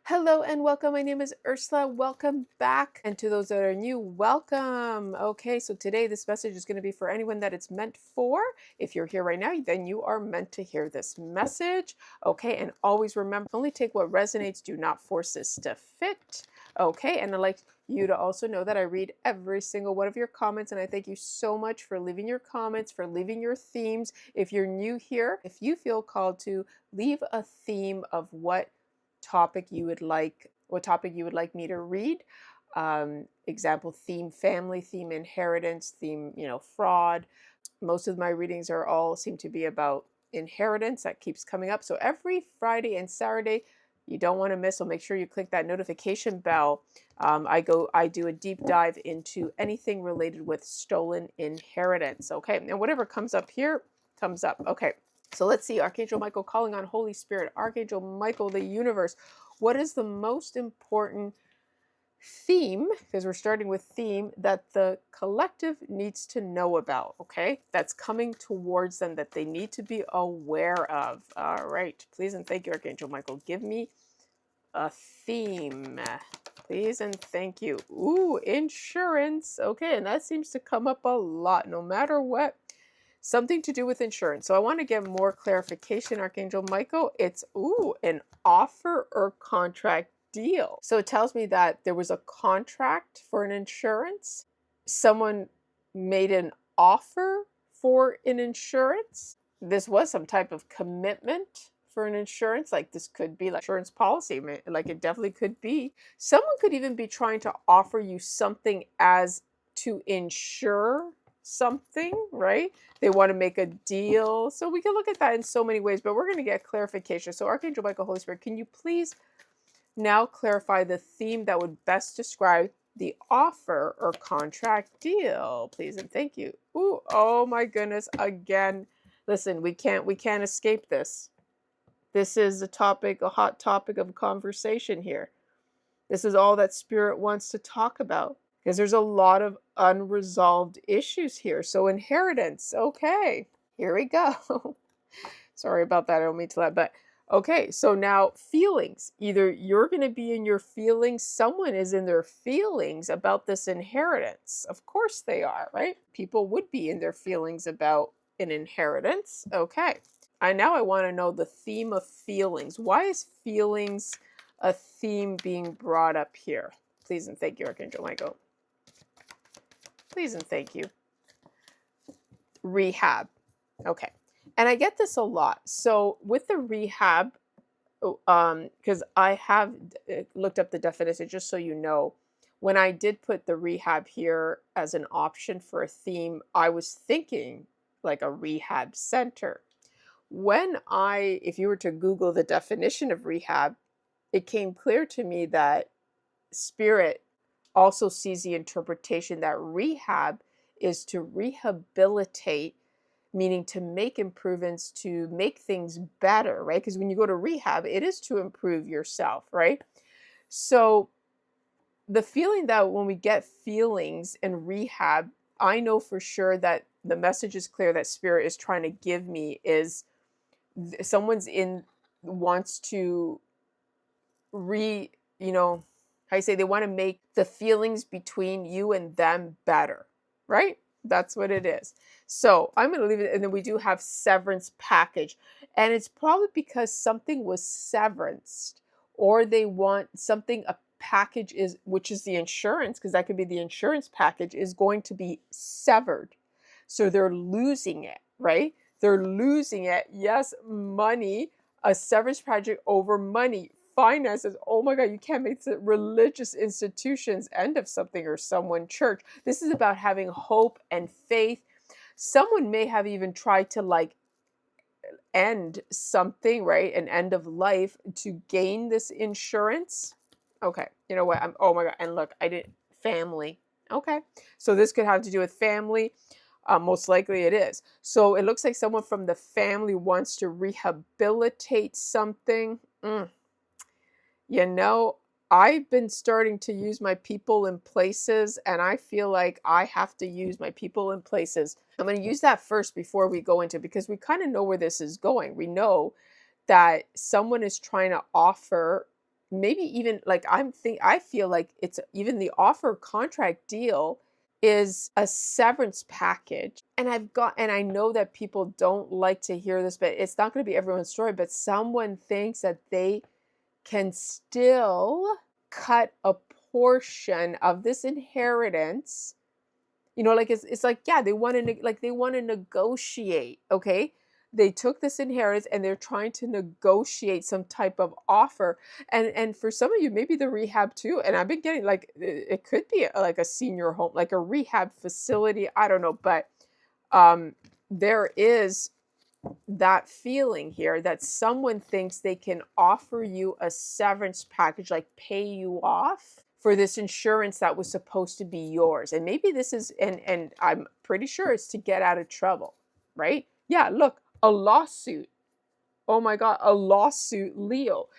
Hello and welcome. My name is Ursula. Welcome back. And to those that are new, welcome. Okay, so today this message is going to be for anyone that it's meant for. If you're here right now, then you are meant to hear this message. Okay, and always remember, only take what resonates, do not force this to fit. Okay, and I'd like you to also know that I read every single one of your comments, and I thank you so much for leaving your comments, for leaving your themes. If you're new here, if you feel called to leave a theme of what topic you would like me to read, example, theme family, theme inheritance, theme fraud. Most of my readings are all seem to be about inheritance. That keeps coming up, so every Friday and Saturday you don't want to miss, so make sure you click that notification bell. I do a deep dive into anything related with stolen inheritance. Okay, and whatever comes up here comes up. Okay, so let's see. Archangel Michael calling on Holy Spirit. Archangel Michael, the universe. What is the most important theme, because we're starting with theme, that the collective needs to know about? Okay, that's coming towards them that they need to be aware of. All right, please and thank you, Archangel Michael. Give me a theme, please and thank you. Ooh, insurance. Okay, and that seems to come up a lot no matter what. Something to do with insurance. So I want to get more clarification, Archangel Michael. It's, an offer or contract deal. So it tells me that there was a contract for an insurance. Someone made an offer for an insurance. This was some type of commitment for an insurance. Like this could be like insurance policy. Like it definitely could be. Someone could even be trying to offer you something as to insure something, right? They want to make a deal. So we can look at that in so many ways, but we're going to get clarification. So Archangel Michael, Holy Spirit, can you please now clarify the theme that would best describe the offer or contract deal, please and thank you. Ooh, oh my goodness, again. Listen, we can't escape this. This is a hot topic of conversation here. This is all that Spirit wants to talk about, because there's a lot of unresolved issues here. So inheritance, okay, here we go. Sorry about that, I don't mean to laugh, but okay, so now feelings. Either you're going to be in your feelings, someone is in their feelings about this inheritance. Of course they are, right? People would be in their feelings about an inheritance. Okay, I want to know the theme of feelings. Why is feelings a theme being brought up here? Please and thank you, Archangel Michael. Please and thank you. Rehab. Okay. And I get this a lot. So with the rehab, because I have looked up the definition, just so you know, when I did put the rehab here as an option for a theme, I was thinking like a rehab center. If you were to Google the definition of rehab, it came clear to me that Spirit also sees the interpretation that rehab is to rehabilitate, meaning to make improvements, to make things better, right? Because when you go to rehab, it is to improve yourself, right? So the feeling that when we get feelings in rehab, I know for sure that the message is clear that Spirit is trying to give me is wants to how you say, they want to make the feelings between you and them better, right? That's what it is. So I'm going to leave it. And then we do have severance package. And it's probably because something was severanced, or they want something, a package which is the insurance, because that could be the insurance package, is going to be severed. So they're losing it, right? They're losing it. Yes, money, a severance project over money. Finances, oh my God, you can't make the religious institutions end of something, or someone church. This is about having hope and faith. Someone may have even tried to end something, right? An end of life to gain this insurance. Okay, you know what? Oh my God, and look, I did family. Okay, so this could have to do with family. Most likely it is. So it looks like someone from the family wants to rehabilitate something. I've been starting to use my people in places, and I feel like I have to use my people in places. I'm going to use that first before we go into, because we kind of know where this is going. We know that someone is trying to offer maybe even like I feel like it's even the offer contract deal is a severance package. And I know that people don't like to hear this, but it's not going to be everyone's story, but someone thinks that they can still cut a portion of this inheritance. Like it's like, yeah, they want to they want to negotiate, okay? They took this inheritance and they're trying to negotiate some type of offer. And for some of you, maybe the rehab too. And I've been getting like it could be like a senior home, like a rehab facility. I don't know, but there is that feeling here that someone thinks they can offer you a severance package, like pay you off for this insurance that was supposed to be yours. And maybe this is, and I'm pretty sure it's to get out of trouble, right? Yeah, look, a lawsuit. Oh my God, a lawsuit, Leo.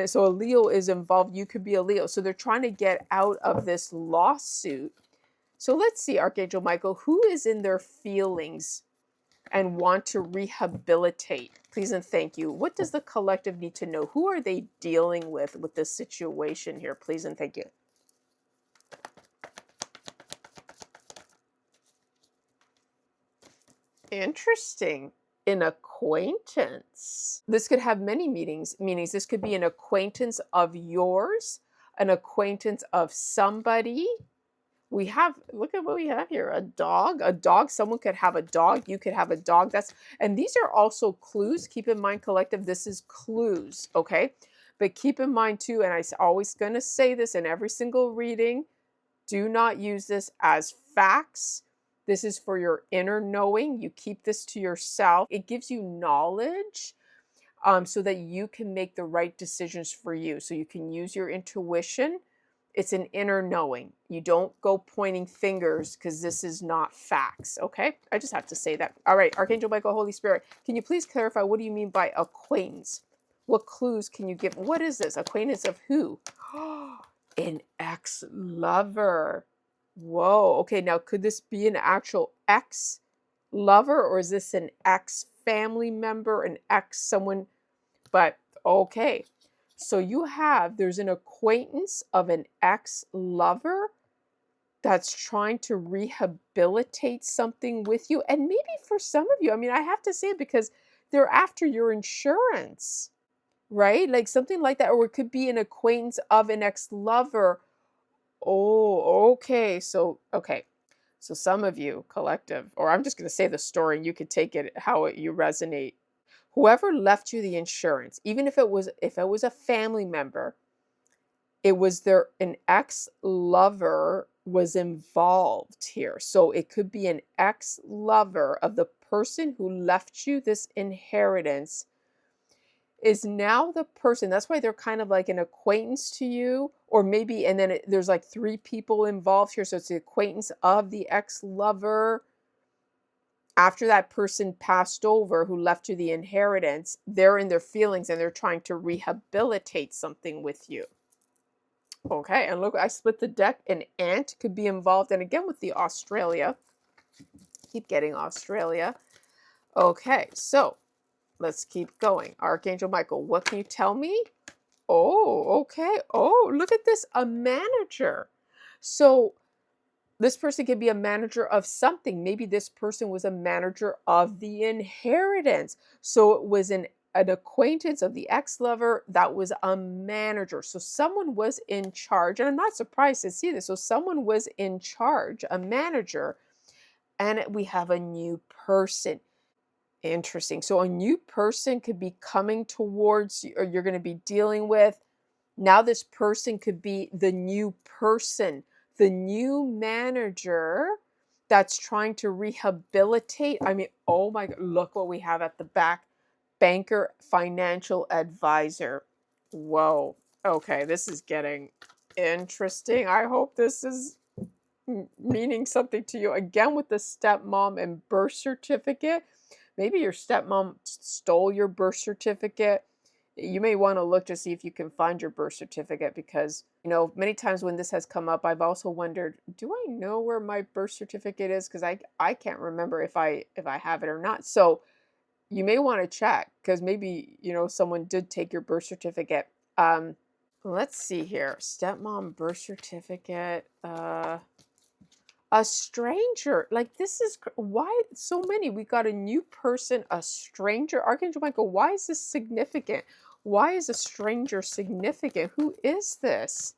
So a Leo is involved. You could be a Leo. So they're trying to get out of this lawsuit. So let's see, Archangel Michael, who is in their feelings and want to rehabilitate? Please and thank you. What does the collective need to know? Who are they dealing with this situation here? Please and thank you. Interesting. An acquaintance. This could have many meanings. This could be an acquaintance of yours, an acquaintance of somebody. We have, look at what we have here, a dog. Someone could have a dog. You could have a dog. And these are also clues. Keep in mind, collective, this is clues, okay? But keep in mind too, and I always going to say this in every single reading, do not use this as facts. This is for your inner knowing. You keep this to yourself. It gives you knowledge so that you can make the right decisions for you. So you can use your intuition. It's an inner knowing. You don't go pointing fingers because this is not facts, okay? I just have to say that. All right, Archangel Michael, Holy Spirit, can you please clarify, what do you mean by acquaintance? What clues can you give? What is this? Acquaintance of who? An ex-lover. Whoa, okay, now could this be an actual ex-lover, or is this an ex-family member, an ex-someone? But okay. So there's an acquaintance of an ex-lover that's trying to rehabilitate something with you. And maybe for some of you, I mean, I have to say it because they're after your insurance, right? Like something like that. Or it could be an acquaintance of an ex-lover. Oh, okay. Okay. So some of you, collective, or I'm just going to say the story and you could take it how you resonate. Whoever left you the insurance, even if it was a family member, it was an ex-lover was involved here. So it could be an ex-lover of the person who left you this inheritance is now the person. That's why they're kind of like an acquaintance to you, or maybe, and then there's like three people involved here. So it's the acquaintance of the ex-lover. After that person passed over who left you the inheritance, they're in their feelings and they're trying to rehabilitate something with you. Okay, and look, I split the deck. An aunt could be involved. And again, with the Australia, keep getting Australia. Okay, so let's keep going. Archangel Michael, what can you tell me? Oh, okay. Oh, look at this, a manager. So this person could be a manager of something. Maybe this person was a manager of the inheritance. So it was an acquaintance of the ex-lover that was a manager. So someone was in charge, and I'm not surprised to see this. So someone was in charge, a manager, and we have a new person. Interesting. So a new person could be coming towards you, or you're going to be dealing with. Now this person could be the new person, the new manager that's trying to rehabilitate. I mean, oh my God, look what we have at the back. Banker, financial advisor. Whoa. Okay, this is getting interesting. I hope this is meaning something to you. Again, with the stepmom and birth certificate. Maybe your stepmom stole your birth certificate. You may want to look to see if you can find your birth certificate, because, many times when this has come up, I've also wondered, do I know where my birth certificate is? Because I can't remember if I have it or not. So you may want to check, because maybe, someone did take your birth certificate. Let's see here. Stepmom birth certificate. A stranger. Like this is why so many. We got a new person, a stranger. Archangel Michael, why is this significant? Why is a stranger significant? Who is this?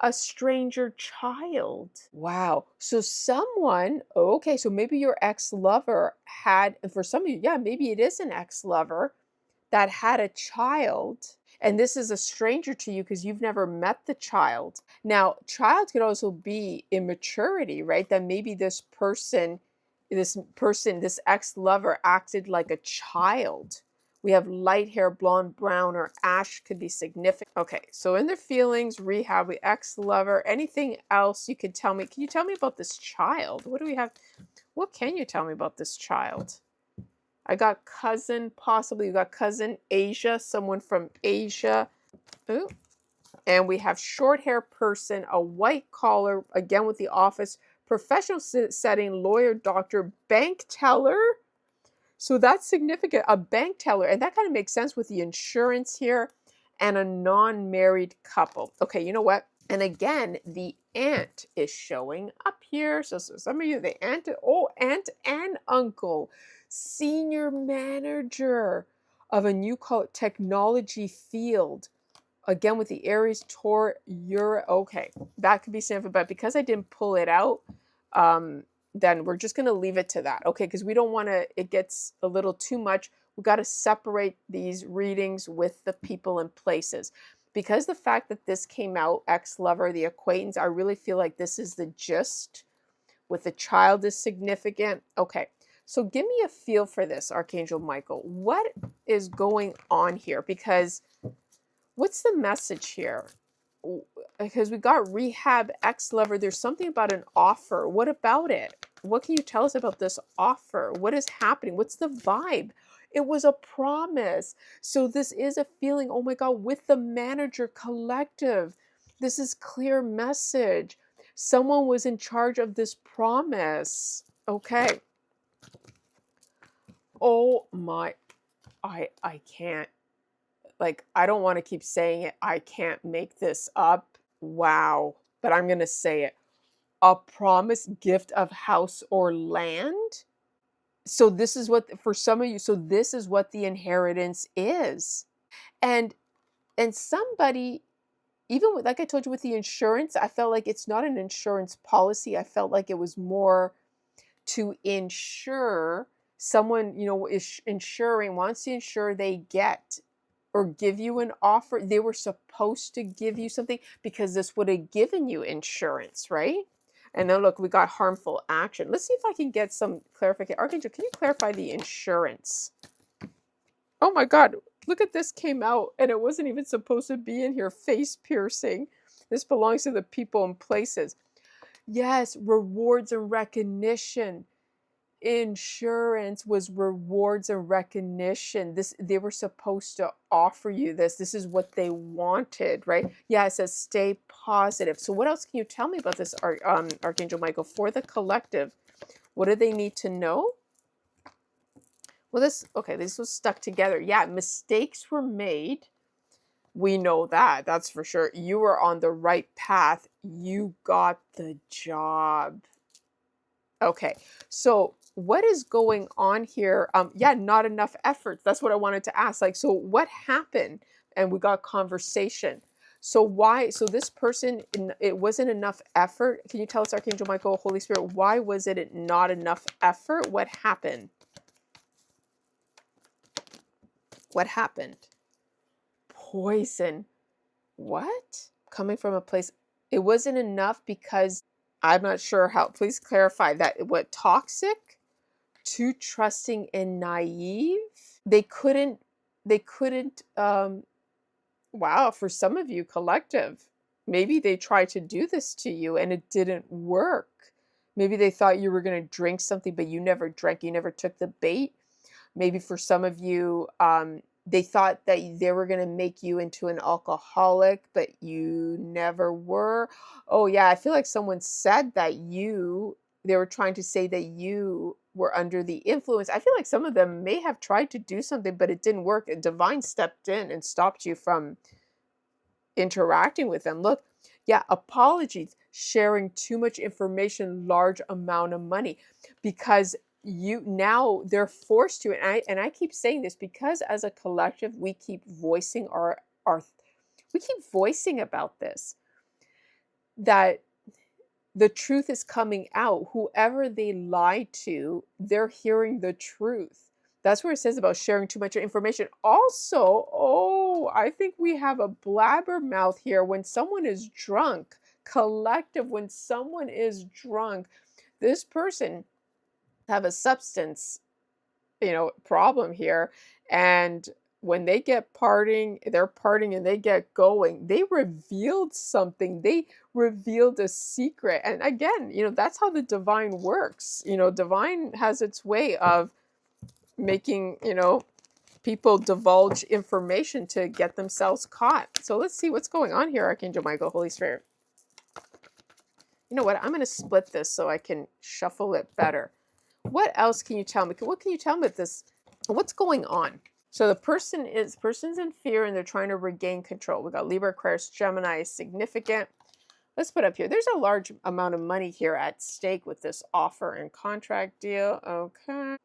A stranger child. Wow. So someone, okay, so maybe your ex-lover had, and for some of you, yeah, maybe it is an ex-lover that had a child, and this is a stranger to you because you've never met the child. Now, child could also be immaturity, right? That maybe this ex-lover acted like a child. We have light hair, blonde, brown, or ash could be significant. Okay, so in their feelings, rehab, we ex-lover, anything else you could tell me? Can you tell me about this child? What do we have? What can you tell me about this child? I got cousin, possibly. You got cousin Asia, someone from Asia. Ooh. And we have short hair person, a white collar, again with the office, professional setting, lawyer, doctor, bank teller. So that's significant. A bank teller. And that kind of makes sense with the insurance here. And a non-married couple. Okay, you know what? And again, the aunt is showing up here. So some of you, the aunt, oh, aunt and uncle, senior manager of a new technology field. Again, with the Aries, Taur, okay, that could be significant. But because I didn't pull it out, then we're just going to leave it to that. Okay, because we don't want to, it gets a little too much. We got to separate these readings with the people and places. Because the fact that this came out, ex-lover, the acquaintance, I really feel like this is the gist. With the child is significant. Okay, so give me a feel for this, Archangel Michael. What is going on here? Because what's the message here? Because we got rehab, ex-lover. There's something about an offer. What about it? What can you tell us about this offer? What is happening? What's the vibe? It was a promise. So this is a feeling, oh my God, with the manager collective. This is clear message. Someone was in charge of this promise. Okay. Oh my, I can't. Like, I don't want to keep saying it. I can't make this up. Wow. But I'm going to say it. A promised gift of house or land. So this is what, for some of you, so this is what the inheritance is. And somebody, even with, like I told you with the insurance, I felt like it's not an insurance policy. I felt like it was more to insure someone, is insuring, wants to ensure they get or give you an offer. They were supposed to give you something because this would have given you insurance, right? And then look, we got harmful action. Let's see if I can get some clarification. Archangel, can you clarify the insurance? Oh my God, look at this came out and it wasn't even supposed to be in here. Face piercing. This belongs to the people and places. Yes, rewards and recognition. Insurance was rewards and recognition. They were supposed to offer you this. This is what they wanted, right? Yeah, it says stay positive. So what else can you tell me about this, Archangel Michael, for the collective? What do they need to know? Well, this was stuck together. Yeah, mistakes were made. We know that. That's for sure. You were on the right path. You got the job. Okay, so what is going on here? Yeah, not enough effort. That's what I wanted to ask. Like, so what happened? And we got conversation. So why? So this person, it wasn't enough effort. Can you tell us, Archangel Michael, Holy Spirit, why was it not enough effort? What happened? What happened? Poison. What? Coming from a place, it wasn't enough because I'm not sure how. Please clarify that. What, toxic? Too trusting and naive. They couldn't wow, for some of you collective, maybe they tried to do this to you and it didn't work. Maybe they thought you were going to drink something but you never drank, you never took the bait. Maybe for some of you, they thought that they were going to make you into an alcoholic, but you never were. Oh, yeah, I feel like someone said that they were trying to say that you were under the influence. I feel like some of them may have tried to do something, but it didn't work. A divine stepped in and stopped you from interacting with them. Look, yeah, apologies, sharing too much information, large amount of money, because you now they're forced to, and I keep saying this because as a collective we keep voicing our we keep voicing about this, that the truth is coming out. Whoever they lie to, they're hearing the truth. That's where it says about sharing too much information. Also, oh, I think we have a blabbermouth here. When someone is drunk, collective, when someone is drunk, this person have a substance, problem here. And when they get partying, they're partying and they get going, they revealed something. They revealed a secret. And again, that's how the divine works. Divine has its way of making, people divulge information to get themselves caught. So let's see what's going on here, Archangel Michael, Holy Spirit. You know what? I'm going to split this so I can shuffle it better. What else can you tell me? What can you tell me with this? What's going on? So the person's in fear and they're trying to regain control. We got Libra, Aquarius, Gemini is significant. Let's put up here. There's a large amount of money here at stake with this offer and contract deal. Okay.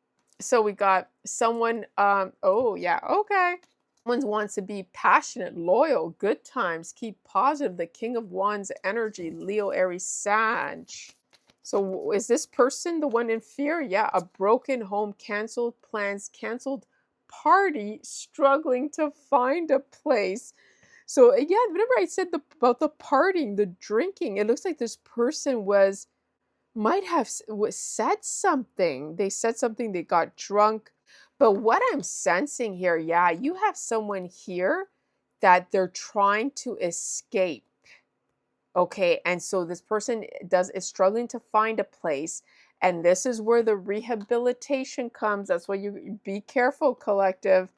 So we got someone, oh yeah, okay. Someone wants to be passionate, loyal, good times, keep positive. The King of Wands energy, Leo, Aries, Sag. So is this person the one in fear? Yeah, a broken home, canceled plans, canceled party, struggling to find a place. So again, remember I said about the partying, the drinking. It looks like this person might have said something. They said something, they got drunk. But what I'm sensing here, yeah, you have someone here that they're trying to escape. Okay, and so this person is struggling to find a place, and this is where the rehabilitation comes. That's why you be careful, collective.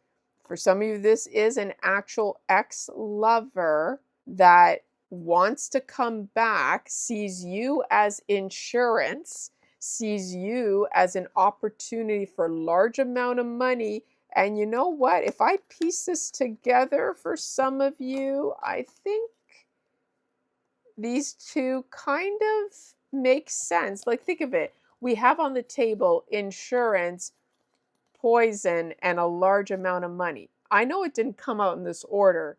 For some of you, this is an actual ex-lover that wants to come back, sees you as insurance, sees you as an opportunity for a large amount of money. And you know what? If I piece this together for some of you, I think these two kind of make sense. Like, think of it. We have on the table insurance, poison, and a large amount of money. I know it didn't come out in this order,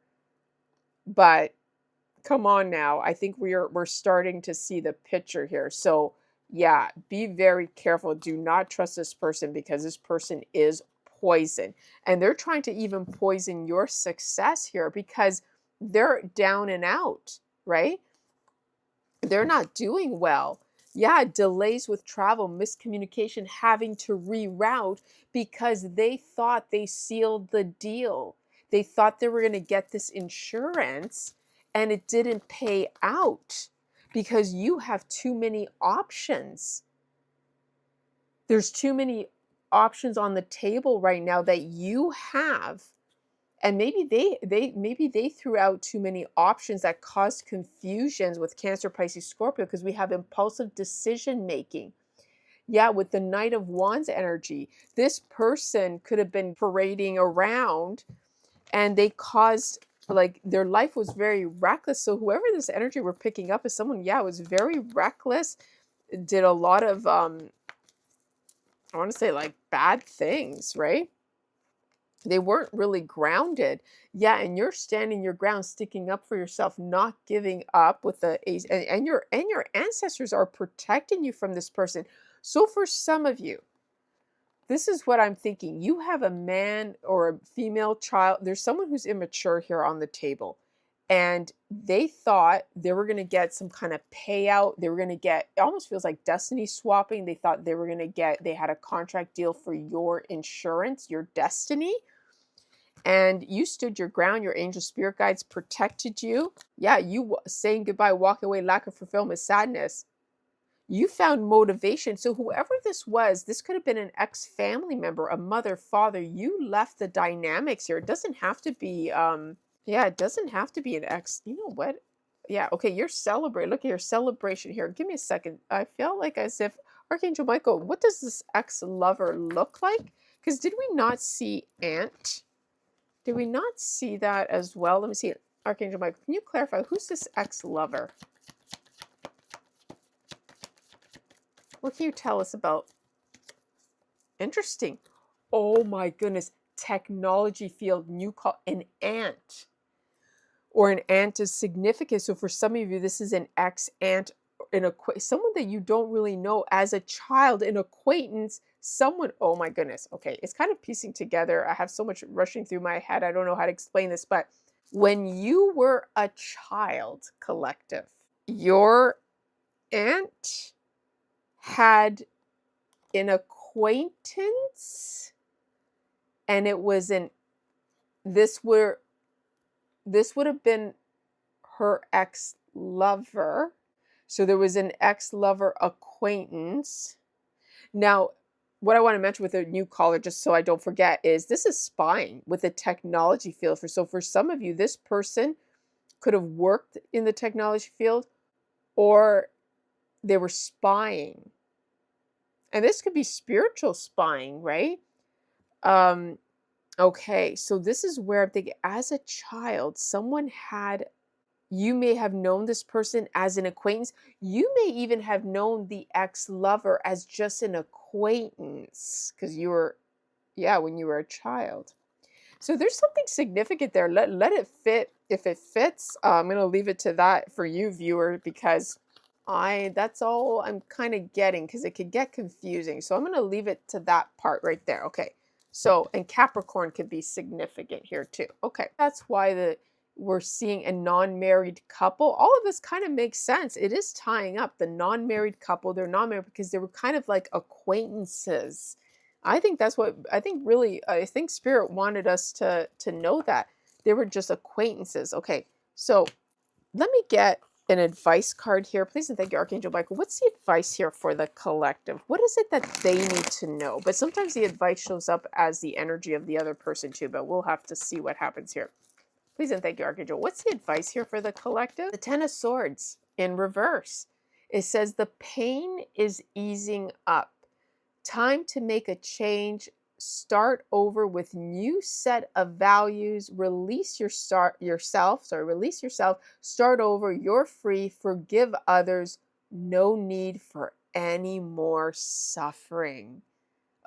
but come on now. I think we're starting to see the picture here. So yeah, be very careful. Do not trust this person because this person is poison. And they're trying to even poison your success here because they're down and out, right? They're not doing well. Yeah, delays with travel, miscommunication, having to reroute because they thought they sealed the deal. They thought they were going to get this insurance and it didn't pay out because you have too many options. There's too many options on the table right now that you have. And maybe they threw out too many options that caused confusions with Cancer, Pisces, Scorpio because we have impulsive decision making. Yeah, with the Knight of Wands energy, this person could have been parading around and they caused, like, their life was very reckless. So whoever this energy we're picking up is someone, yeah, was very reckless, did a lot of I want to say like bad things, right? They weren't really grounded. Yeah, and you're standing your ground, sticking up for yourself, not giving up with the ace, and your ancestors are protecting you from this person. So for some of you, this is what I'm thinking. You have a man or a female child. There's someone who's immature here on the table. And they thought they were going to get some kind of payout. They were going to get, it almost feels like destiny swapping. They thought they were going to they had a contract deal for your insurance, your destiny. And you stood your ground. Your angel spirit guides protected you. Yeah, you saying goodbye, walking away, lack of fulfillment, sadness. You found motivation. So whoever this was, this could have been an ex-family member, a mother, father. You left the dynamics here. It doesn't have to be, yeah, it doesn't have to be an ex. You know what? Yeah, okay, you're celebrating. Look at your celebration here. Give me a second. I feel like as if, Archangel Michael, what does this ex-lover look like? Because did we not see Aunt? Did we not see that as well? Let me see it. Archangel Michael, can you clarify who's this ex-lover? What can you tell us about? Interesting. Oh my goodness. Technology field, new call an aunt. Or an aunt is significant. So for some of you, this is an ex-aunt, someone that you don't really know as a child, an acquaintance, someone. Oh my goodness. Okay, it's kind of piecing together. I have so much rushing through my head. I don't know how to explain this, but when you were a child, collective, your aunt had an acquaintance, and it was an this were this would have been her ex-lover. So there was an ex-lover acquaintance. Now, what I want to mention with a new caller, just so I don't forget, is this is spying with the technology field. So for some of you, this person could have worked in the technology field, or they were spying. And this could be spiritual spying, right? Okay, so this is where I'm thinking, as a child, you may have known this person as an acquaintance. You may even have known the ex-lover as just an acquaintance because when you were a child. So there's something significant there. Let it fit. If it fits, I'm going to leave it to that for you, viewer, because that's all I'm kind of getting, because it could get confusing. So I'm going to leave it to that part right there. Okay. So, and Capricorn could be significant here too. Okay. That's why we're seeing a non-married couple. All of this kind of makes sense. It is tying up the non-married couple. They're not married because they were kind of like acquaintances. I think Spirit wanted us to know that they were just acquaintances. Okay. So let me get an advice card here. Please and thank you, Archangel Michael. What's the advice here for the collective? What is it that they need to know? But sometimes the advice shows up as the energy of the other person too, but we'll have to see what happens here. Please and thank you, Archangel. What's the advice here for the collective? The Ten of Swords in reverse. It says the pain is easing up. Time to make a change. Start over with new set of values. Release yourself. Start over. You're free. Forgive others. No need for any more suffering.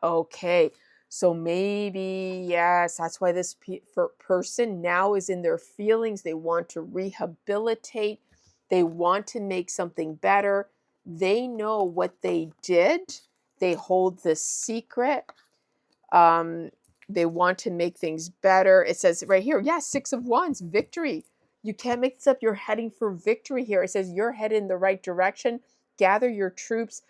Okay. So maybe, yes, that's why this person now is in their feelings. They want to rehabilitate. They want to make something better. They know what they did. They hold this secret. They want to make things better. It says right here, Six of Wands, victory. You can't make this up. You're heading for victory here. It says you're headed in the right direction. Gather your troops.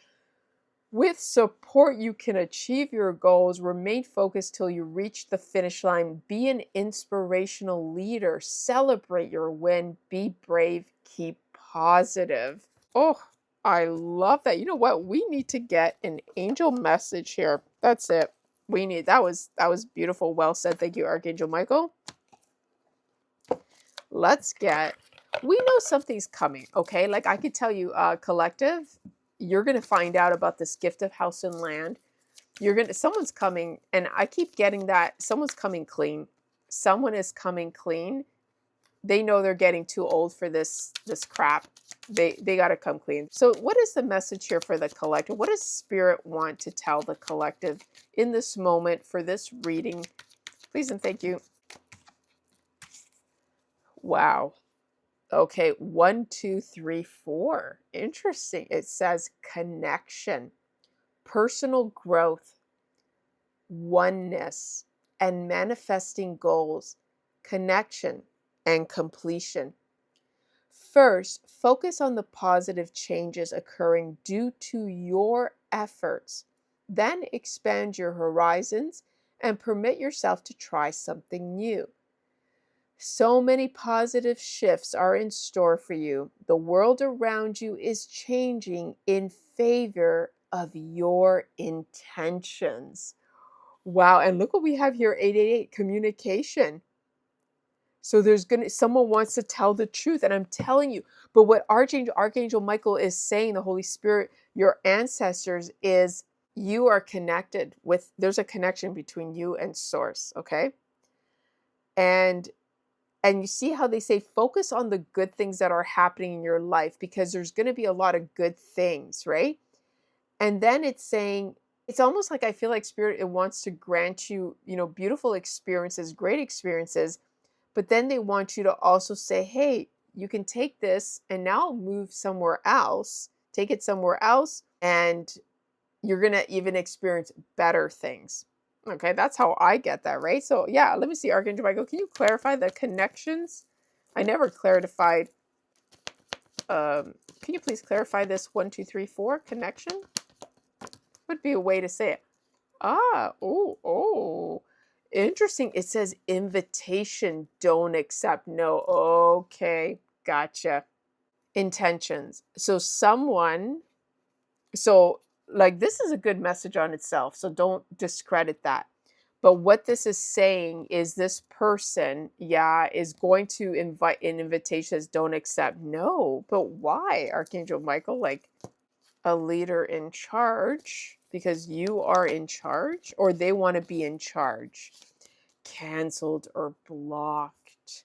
With support, you can achieve your goals. Remain focused till you reach the finish line. Be an inspirational leader. Celebrate your win. Be brave. Keep positive. Oh, I love that. You know what? We need to get an angel message here. That's it. That was beautiful. Well said. Thank you, Archangel Michael. We know something's coming, okay? Like I could tell you, collective, you're going to find out about this gift of house and land. Someone's coming, and I keep getting that someone's coming clean. Someone is coming clean. They know they're getting too old for this crap. They got to come clean. So what is the message here for the collective? What does Spirit want to tell the collective in this moment for this reading? Please and thank you. Wow. Okay, 1, 2, 3, 4. Interesting. It says connection, personal growth, oneness, and manifesting goals, connection, and completion. First, focus on the positive changes occurring due to your efforts. Then expand your horizons and permit yourself to try something new. So many positive shifts are in store for you. The world around you is changing in favor of your intentions. Wow, and look what we have here, 888, communication. So someone wants to tell the truth, and I'm telling you. But what Archangel Michael is saying, the Holy Spirit, your ancestors, is you are connected there's a connection between you and Source, okay? And And you see how they say focus on the good things that are happening in your life because there's going to be a lot of good things, right? And then it's saying, it's almost like I feel like spirit, it wants to grant you, beautiful experiences, great experiences, but then they want you to also say, hey, you can take this and now move somewhere else, take it somewhere else, and you're going to even experience better things. Okay, that's how I get that, right? So, yeah, let me see, Archangel Michael, can you clarify the connections? I never clarified. Can you please clarify this 1, 2, 3, 4 connection? Would be a way to say it. Oh. Interesting. It says invitation, don't accept. No. Okay, gotcha. Intentions. So like this is a good message on itself, so don't discredit that. But what this is saying is this person, yeah, is going to invite an invitation says don't accept. No, but why, Archangel Michael? Like a leader in charge because you are in charge or they want to be in charge, canceled or blocked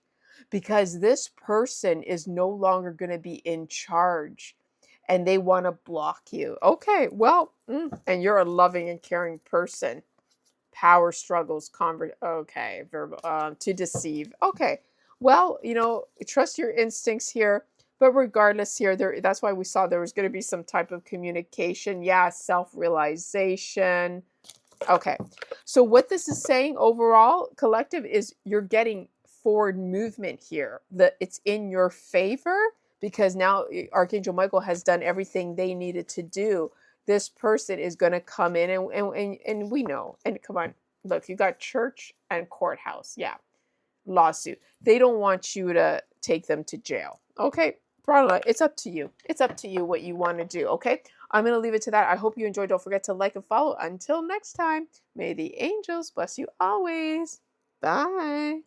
because this person is no longer going to be in charge and they want to block you. Okay, well, and you're a loving and caring person. Power struggles, okay, verbal, to deceive. Okay, well, trust your instincts here. But regardless, here, that's why we saw there was going to be some type of communication. Yeah, self-realization. Okay, so what this is saying overall, collective, is you're getting forward movement here. It's in your favor because now Archangel Michael has done everything they needed to do. This person is going to come in and we know. And come on, look, you got church and courthouse. Yeah, lawsuit. They don't want you to take them to jail. Okay, Brala, it's up to you. It's up to you what you want to do. Okay, I'm going to leave it to that. I hope you enjoyed. Don't forget to like and follow. Until next time, may the angels bless you always. Bye.